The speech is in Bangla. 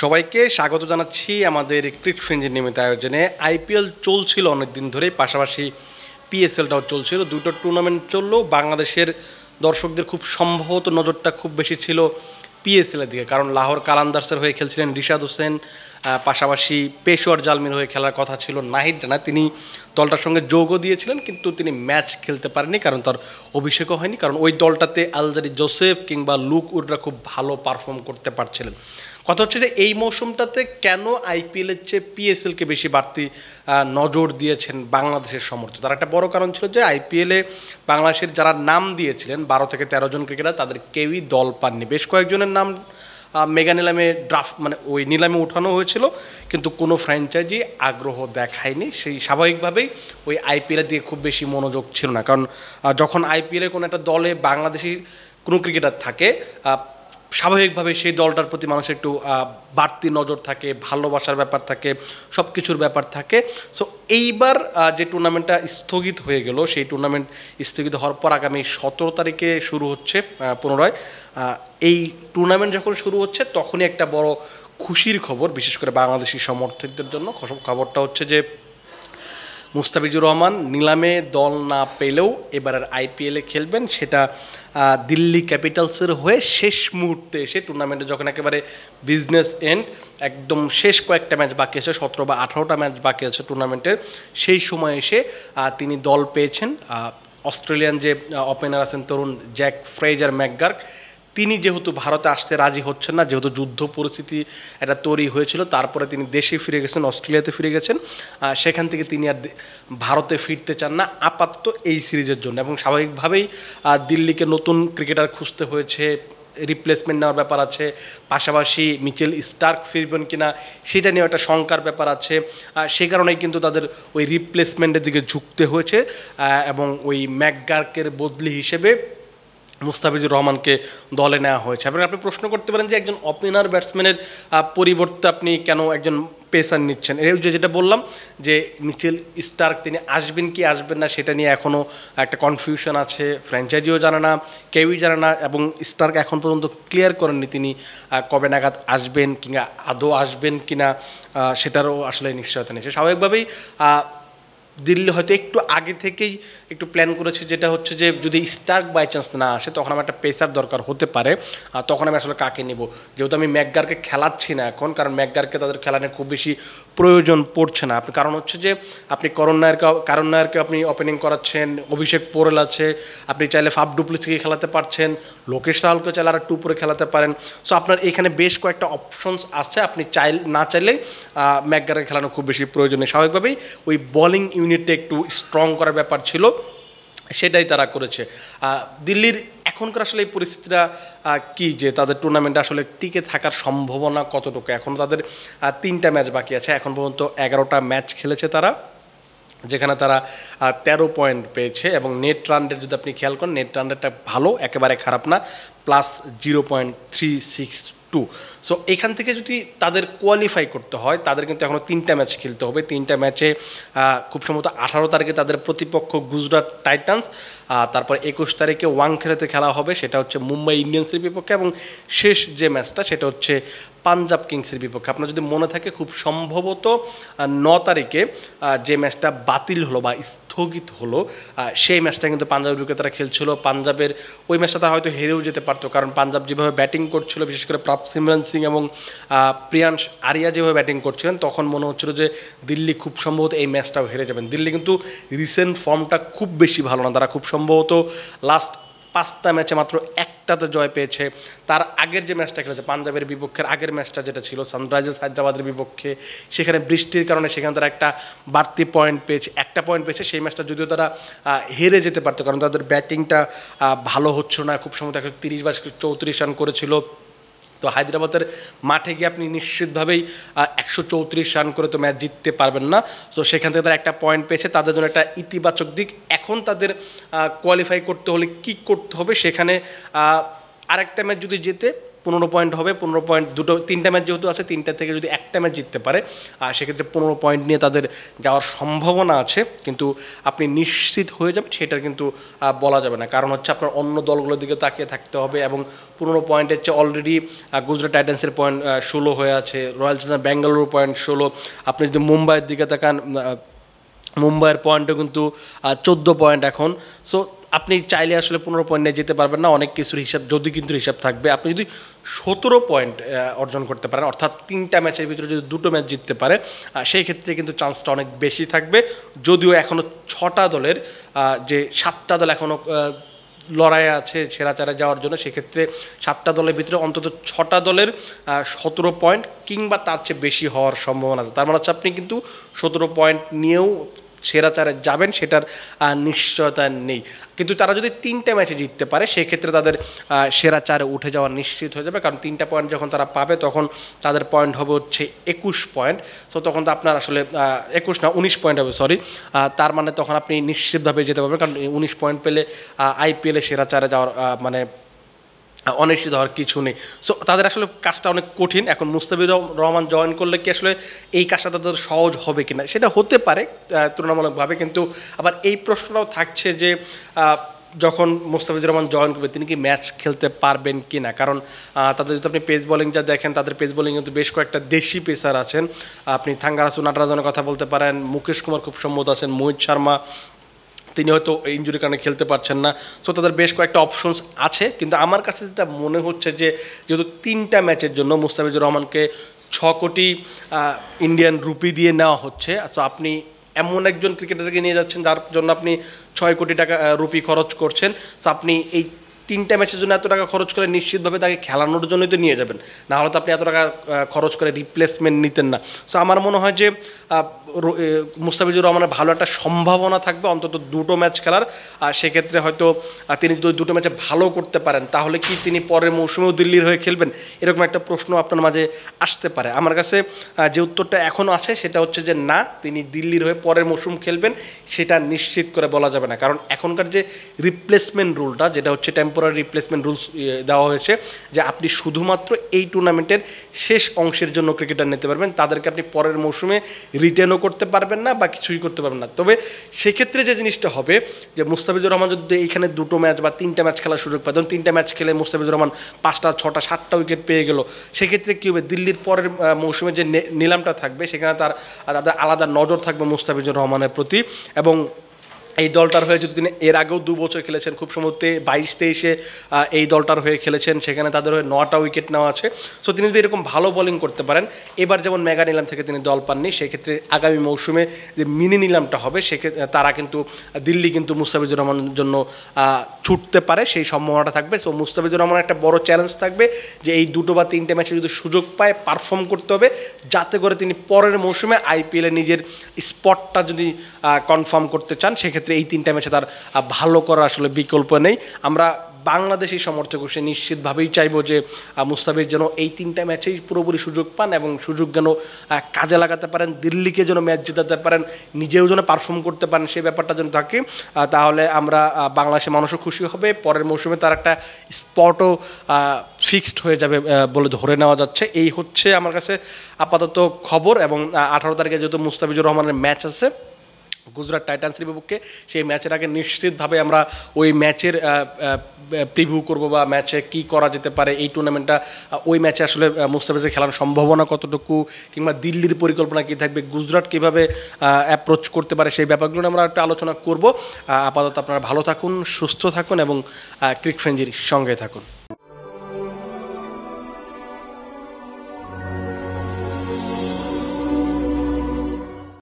সবাইকে স্বাগত জানাচ্ছি আমাদের ক্রিকেট ফ্রেন্ডের নিয়মিত আয়োজনে। আইপিএল চলছিল অনেক দিন ধরেই, পাশাপাশি পিএসএলটাও চলছিল। দুটো টুর্নামেন্ট চললেও বাংলাদেশের দর্শকদের খুব সম্ভবত নজরটা খুব বেশি ছিল পিএসএলের দিকে, কারণ লাহোর কালান্দার্সের হয়ে খেলছিলেন রিশাদ হোসেন, পাশাপাশি পেশোয়ার জালমির হয়ে খেলার কথা ছিল নাহিদ রানা। তিনি দলটার সঙ্গে যোগও দিয়েছিলেন, কিন্তু তিনি ম্যাচ খেলতে পারেননি, কারণ তার অভিষেকও হয়নি। কারণ ওই দলটাতে আলজারি জোসেফ কিংবা লুক উডরা খুব ভালো পারফর্ম করতে পারছিলেন। কথা হচ্ছে যে এই মৌসুমটাতে কেন আইপিএলের চেয়ে পিএসএলকে বেশি বাড়তি নজর দিয়েছেন বাংলাদেশের সমর্থক। তার একটা বড় কারণ ছিল যে আইপিএলে বাংলাদেশের যারা নাম দিয়েছিলেন 12 থেকে 13 জন ক্রিকেটার, তাদের কেউই দল পাননি। বেশ কয়েকজনের নাম মেগা নিলামে ড্রাফট ওই নিলামে উঠানো হয়েছিল, কিন্তু কোনো ফ্র্যাঞ্চাইজি আগ্রহ দেখায়নি। সেই স্বাভাবিকভাবেই ওই আইপিএলের দিকে খুব বেশি মনোযোগ ছিল না, কারণ যখন আইপিএলে কোনো একটা দলে বাংলাদেশি কোনো ক্রিকেটার থাকে, স্বাভাবিকভাবে সেই দলটার প্রতি মানুষের একটু বাড়তি নজর থাকে, ভালোবাসার ব্যাপার থাকে, সব কিছুর ব্যাপার থাকে। সো এইবার যে টুর্নামেন্টটা স্থগিত হয়ে গেল, সেই টুর্নামেন্ট স্থগিত হওয়ার পর আগামী 17 তারিখে শুরু হচ্ছে পুনরায়। এই টুর্নামেন্ট যখন শুরু হচ্ছে তখনই একটা বড় খুশির খবর, বিশেষ করে বাংলাদেশি সমর্থকদের জন্য। খবরটা হচ্ছে যে মুস্তাফিজুর রহমান নিলামে দল না পেলেও এবারের আইপিএলে খেলবেন। সেটা দিল্লি ক্যাপিটালসের হয়ে শেষ মুহূর্তে এসে, টুর্নামেন্টে যখন একেবারে বিজনেস এন্ড, একদম শেষ কয়েকটা ম্যাচ বাকি আছে, 17 বা 18টা ম্যাচ বাকি আছে টুর্নামেন্টের, সেই সময় এসে তিনি দল পেয়েছেন। অস্ট্রেলিয়ান যে ওপেনার আছেন তরুণ জ্যাক ফ্রেজার ম্যাকগার্ক, তিনি যেহেতু ভারতে আসতে রাজি হচ্ছেন না, যেহেতু যুদ্ধ পরিস্থিতি এটা তৈরি হয়েছিল, তারপরে তিনি দেশে ফিরে গেছেন, অস্ট্রেলিয়াতে ফিরে গেছেন। সেখান থেকে তিনি আর ভারতে ফিরতে চান না আপাতত এই সিরিজের জন্য। এবং স্বাভাবিকভাবেই দিল্লিকে নতুন ক্রিকেটার খুঁজতে হয়েছে, রিপ্লেসমেন্ট নেওয়ার ব্যাপার আছে, পাশাপাশি মিচেল স্টার্ক ফিরবেন কিনা সেটা নিয়েও একটা শঙ্কার ব্যাপার আছে। সেই কারণেই কিন্তু তাদের ওই রিপ্লেসমেন্টের দিকে ঝুঁকতে হয়েছে, এবং ওই ম্যাকগার্কের বদলি হিসেবে মুস্তাফিজুর রহমানকে দলে নেওয়া হয়েছে। এবং আপনি প্রশ্ন করতে পারেন যে একজন ওপেনার ব্যাটসম্যানের পরিবর্তে আপনি কেন একজন পেসার নিচ্ছেন। এই যেটা বললাম যে মিচেল স্টার্ক তিনি আসবেন কি আসবেন না সেটা নিয়ে এখনও একটা কনফিউশন আছে, ফ্র্যাঞ্চাইজিও জানে না, কেউই জানে না। এবং স্টার্ক এখন পর্যন্ত ক্লিয়ার করেননি তিনি কবে নাগাদ আসবেন, কিংবা আদৌ আসবেন কিনা সেটারও আসলে নিশ্চয়তা নেই। স্বাভাবিকভাবেই দিল্লি হয়তো একটু আগে থেকেই একটু প্ল্যান করেছে, যেটা হচ্ছে যে যদি স্টার্ক বাই চান্স না আসে তখন আমার একটা পেসার দরকার হতে পারে, তখন আমি আসলে কাকে নিব। যেহেতু আমি ম্যাকগার্কে খেলাচ্ছি না এখন, কারণ ম্যাকগার্কে তাদের খেলানোর খুব বেশি প্রয়োজন পড়ছে না। আপনি কারণ হচ্ছে যে আপনি করণ নায়ারকে আপনি ওপেনিং করাচ্ছেন, অভিষেক পোরেল আছে, আপনি চাইলে ফাফ ডুপ্লেসিকে খেলাতে পারছেন, লোকেশ রাহুলকে চাইলে আর একটু উপরে খেলাতে পারেন। সো আপনার এখানে বেশ কয়েকটা অপশনস আছে, আপনি না চাইলেই ম্যাকগার্কে খেলানো খুব বেশি প্রয়োজন নেই। স্বাভাবিকভাবেই ওই বোলিং ইউনিটটা একটু স্ট্রং করার ব্যাপার ছিল, সেটাই তারা করেছে। দিল্লির এখনকার আসলে এই পরিস্থিতিটা কি, যে তাদের টুর্নামেন্টে আসলে টিকে থাকার সম্ভাবনা কতটুকু? এখনও তাদের 3টা ম্যাচ বাকি আছে, এখন পর্যন্ত 11টা ম্যাচ খেলেছে তারা, যেখানে তারা 13 পয়েন্ট পেয়েছে। এবং নেট রান রেট যদি আপনি খেয়াল করেন, নেট রান রেটটা ভালো, একেবারে খারাপ না, +0.362। সো এখান থেকে যদি তাদের কোয়ালিফাই করতে হয়, তাদের কিন্তু এখনও 3টা ম্যাচ খেলতে হবে। 3টা ম্যাচে খুব সম্ভবত 18 তারিখে তাদের প্রতিপক্ষ গুজরাট টাইটান্স, তারপর 21 তারিখে ওয়াংখেড়েতে খেলা হবে, সেটা হচ্ছে মুম্বাই ইন্ডিয়ান্সের বিপক্ষে, এবং শেষ যে ম্যাচটা সেটা হচ্ছে পাঞ্জাব কিংসের বিপক্ষে। আপনার যদি মনে থাকে, খুব সম্ভবত 9 তারিখে যে ম্যাচটা বাতিল হলো বা স্থগিত হলো, সেই ম্যাচটা কিন্তু পাঞ্জাবের বিপক্ষে তারা খেলছিল। পাঞ্জাবের ওই ম্যাচটা তারা হয়তো হেরেও যেতে পারতো, কারণ পাঞ্জাব যেভাবে ব্যাটিং করছিল, বিশেষ করে সিমরান সিং এবং প্রিয়াংশ আরিয়া যেভাবে ব্যাটিং করছিলেন, তখন মনে হচ্ছিল যে দিল্লি খুব সম্ভবত এই ম্যাচটাও হেরে যাবেন। দিল্লি কিন্তু রিসেন্ট ফর্মটা খুব বেশি ভালো না, তারা খুব সম্ভবত লাস্ট 5টা ম্যাচে মাত্র একটাতে জয় পেয়েছে। তার আগের যে ম্যাচটা খেলেছে পাঞ্জাবের বিপক্ষের আগের ম্যাচটা, যেটা ছিল সানরাইজার্স হায়দ্রাবাদের বিপক্ষে, সেখানে বৃষ্টির কারণে সেখানে তারা একটা বাড়তি পয়েন্ট পেয়েছে, একটা পয়েন্ট পেয়েছে। সেই ম্যাচটা যদিও তারা হেরে যেতে পারতো, কারণ তাদের ব্যাটিংটা ভালো হচ্ছিল না, খুব সম্ভবত 30 বা 34 রান করেছিল। তো হায়দ্রাবাদের মাঠে গিয়ে আপনি নিশ্চিতভাবেই 134 রান করে তো ম্যাচ জিততে পারবেন না। তো সেখান থেকে তারা একটা পয়েন্ট পেয়েছে, তাদের জন্য একটা ইতিবাচক দিক। এখন তাদের কোয়ালিফাই করতে হলে কি করতে হবে, সেখানে আরেকটা ম্যাচ যদি জেতে 15 পয়েন্ট হবে। 15 পয়েন্ট তিনটা ম্যাচ যেহেতু আছে, তিনটা থেকে যদি একটা ম্যাচ জিততে পারে সেক্ষেত্রে 15 পয়েন্ট নিয়ে তাদের যাওয়ার সম্ভাবনা আছে, কিন্তু আপনি নিশ্চিত হয়ে যাবেন সেটার কিন্তু বলা যাবে না। কারণ হচ্ছে আপনার অন্য দলগুলোর দিকে তাকিয়ে থাকতে হবে, এবং 15 পয়েন্টের চেয়ে অলরেডি গুজরাট টাইটান্সের পয়েন্ট 16 হয়ে আছে, রয়্যাল চ্যালেঞ্জার্স ব্যাঙ্গালোর পয়েন্ট 16। আপনি যদি মুম্বাইয়ের দিকে তাকান, মুম্বাইয়ের পয়েন্টও কিন্তু 14 পয়েন্ট এখন। সো আপনি চাইলে আসলে 15 পয়েন্ট নিয়ে যেতে পারবেন না, অনেক কিছুর হিসাব যদি কিন্তু হিসাব থাকবে। আপনি যদি 17 পয়েন্ট অর্জন করতে পারেন, অর্থাৎ 3টা ম্যাচের ভিতরে যদি 2টো ম্যাচ জিততে পারে, সেই ক্ষেত্রে কিন্তু চান্সটা অনেক বেশি থাকবে। যদিও এখনও 6টা দলের যে 7টা দল এখনও লড়াইয়ে আছে সেরা চারে যাওয়ার জন্য, সেক্ষেত্রে 7টা দলের ভিতরে অন্তত 6টা দলের 17 পয়েন্ট কিংবা তার চেয়ে বেশি হওয়ার সম্ভাবনা আছে। তার মানে হচ্ছে আপনি কিন্তু 17 পয়েন্ট নিয়েও সেরা চারে যাবেন সেটার নিশ্চয়তা নেই। কিন্তু তারা যদি 3টে ম্যাচে জিততে পারে সেক্ষেত্রে তাদের সেরা চারে উঠে যাওয়া নিশ্চিত হয়ে যাবে, কারণ 3টা পয়েন্ট যখন তারা পাবে তখন তাদের পয়েন্ট হবে হচ্ছে 21 পয়েন্ট। সো তখন তো আপনার আসলে 19 পয়েন্ট হবে, সরি। তার মানে তখন আপনি নিশ্চিতভাবে যেতে পারবেন, কারণ 19 পয়েন্ট পেলে আইপিএলে সেরা চারে যাওয়ার মানে অনিশ্চিত হওয়ার কিছু নেই। সো তাদের আসলে কাজটা অনেক কঠিন। এখন মুস্তাফিজুর রহমান জয়েন করলে কি আসলে এই কাজটা তাদের সহজ হবে কিনা, সেটা হতে পারে তুলনামূলকভাবে, কিন্তু আবার এই প্রশ্নটাও থাকছে যে যখন মুস্তাফিজুর রহমান জয়েন করবে তিনি কি ম্যাচ খেলতে পারবেন কি না। কারণ তাদের যদি আপনি পেস বোলিং যা দেখেন, তাদের পেস বোলিং কিন্তু বেশ কয়েকটা দেশি পেসার আছেন। আপনি থাঙ্গারাসু নাটরাজনের কথা বলতে পারেন, মুকেশ কুমার খুব সম্ভবত আছেন, মোহিত শর্মা তিনি হয়তো ইনজুরির কারণে খেলতে পারছেন না। সো তাদের বেশ কয়েকটা অপশনস আছে, কিন্তু আমার কাছে যেটা মনে হচ্ছে যে যেহেতু 3টা ম্যাচের জন্য মুস্তাফিজুর রহমানকে 6 কোটি ইন্ডিয়ান রুপি দিয়ে নেওয়া হচ্ছে, সো আপনি এমন একজন ক্রিকেটারকে নিয়ে যাচ্ছেন যার জন্য আপনি 6 কোটি টাকা রুপি খরচ করছেন। সো আপনি এই 3টা ম্যাচের জন্য এত টাকা খরচ করে নিশ্চিতভাবে তাকে খেলানোর জন্যই তো নিয়ে যাবেন, না হলে তো আপনি এত টাকা খরচ করে রিপ্লেসমেন্ট নিতেন না। সো আমার মনে হয় যে মুস্তাফিজুর রহমানের ভালো একটা সম্ভাবনা থাকবে অন্তত 2টো ম্যাচ খেলার। সেক্ষেত্রে হয়তো তিনি যদি 2টো ম্যাচে ভালো করতে পারেন তাহলে কি তিনি পরের মৌসুমেও দিল্লির হয়ে খেলবেন, এরকম একটা প্রশ্ন আপনার মাঝে আসতে পারে। আমার কাছে যে উত্তরটা এখনও আছে সেটা হচ্ছে যে না, তিনি দিল্লির হয়ে পরের মৌসুম খেলবেন সেটা নিশ্চিত করে বলা যাবে না। কারণ এখনকার যে রিপ্লেসমেন্ট রুলটা, যেটা হচ্ছে টেম্পোরারি রিপ্লেসমেন্ট রুলস দেওয়া হয়েছে, যে আপনি শুধুমাত্র এই টুর্নামেন্টের শেষ অংশের জন্য ক্রিকেটার নিতে পারবেন, তাদেরকে আপনি পরের মৌসুমে রিটেনও করতে পারবেন না বা কিছুই করতে পারবেন না। তবে সেক্ষেত্রে যে জিনিসটা হবে যে মুস্তাফিজুর রহমান যদি এইখানে 2টো ম্যাচ বা 3টা ম্যাচ খেলার সুযোগ পায়, ধরুন 3টা ম্যাচ খেলে মুস্তাফিজুর রহমান 5টা 6টা 7টা উইকেট পেয়ে গেল, সেক্ষেত্রে কী হবে, দিল্লির পরের মৌসুমে যে নিলামটা থাকবে সেখানে তাদের আলাদা নজর থাকবে মুস্তাফিজুর রহমানের প্রতি। এবং এই দলটার হয়ে যদি তিনি এর আগেও 2 বছর খেলেছেন, খুব সম্ভবত 22-23-এ এই দলটার হয়ে খেলেছেন, সেখানে তাদের হয়ে 9টা উইকেট নেওয়া আছে। সো তিনি যদি এরকম ভালো বোলিং করতে পারেন, এবার যেমন মেগা নিলাম থেকে তিনি দল পাননি, সেক্ষেত্রে আগামী মৌসুমে যে মিনি নিলামটা হবে সেক্ষেত্রে তারা কিন্তু দিল্লি কিন্তু মুস্তাফিজুর রহমানের জন্য ছুটতে পারে, সেই সম্ভাবনাটা থাকবে। সো মুস্তাফিজুর রহমানের একটা বড় চ্যালেঞ্জ থাকবে যে এই 2টো বা 3টে ম্যাচে যদি সুযোগ পায় পারফর্ম করতে হবে, যাতে করে তিনি পরের মৌসুমে আইপিএলে নিজের স্পটটা যদি কনফার্ম করতে চান, সেক্ষেত্রে এই 3টা ম্যাচে তার ভালো করার আসলে বিকল্প নেই। আমরা বাংলাদেশি সমর্থক হিসেবে নিশ্চিতভাবেই চাইবো যে মুস্তাফিজ যেন এই 3টা ম্যাচেই পুরোপুরি সুযোগ পান এবং সুযোগ যেন কাজে লাগাতে পারেন, দিল্লিকে যেন ম্যাচ জেতাতে পারেন, নিজেও যেন পারফর্ম করতে পারেন, সেই ব্যাপারটা যেন থাকে। তাহলে আমরা বাংলাদেশের মানুষও খুশি হবে, পরের মৌসুমে তার একটা স্পটও ফিক্সড হয়ে যাবে বলে ধরে নেওয়া যাচ্ছে। এই হচ্ছে আমার কাছে আপাতত খবর। এবং 18 তারিখে যেহেতু মুস্তাফিজুর রহমানের ম্যাচ আছে গুজরাট টাইটান্সের বিপক্ষে, সেই ম্যাচের আগে নিশ্চিতভাবে আমরা ওই ম্যাচের প্রিভিউ করব বা ম্যাচে কি করা যেতে পারে, এই টুর্নামেন্টটা ওই ম্যাচে আসলে মুস্তাফিজের খেলার সম্ভাবনা কতটুকু, কিংবা দিল্লির পরিকল্পনা কী থাকবে, গুজরাট কীভাবে অ্যাপ্রোচ করতে পারে, সেই ব্যাপারগুলো আমরা একটা আলোচনা করব। আপাতত আপনারা ভালো থাকুন, সুস্থ থাকুন এবং ক্রিক ফ্রেঞ্জির সঙ্গে থাকুন।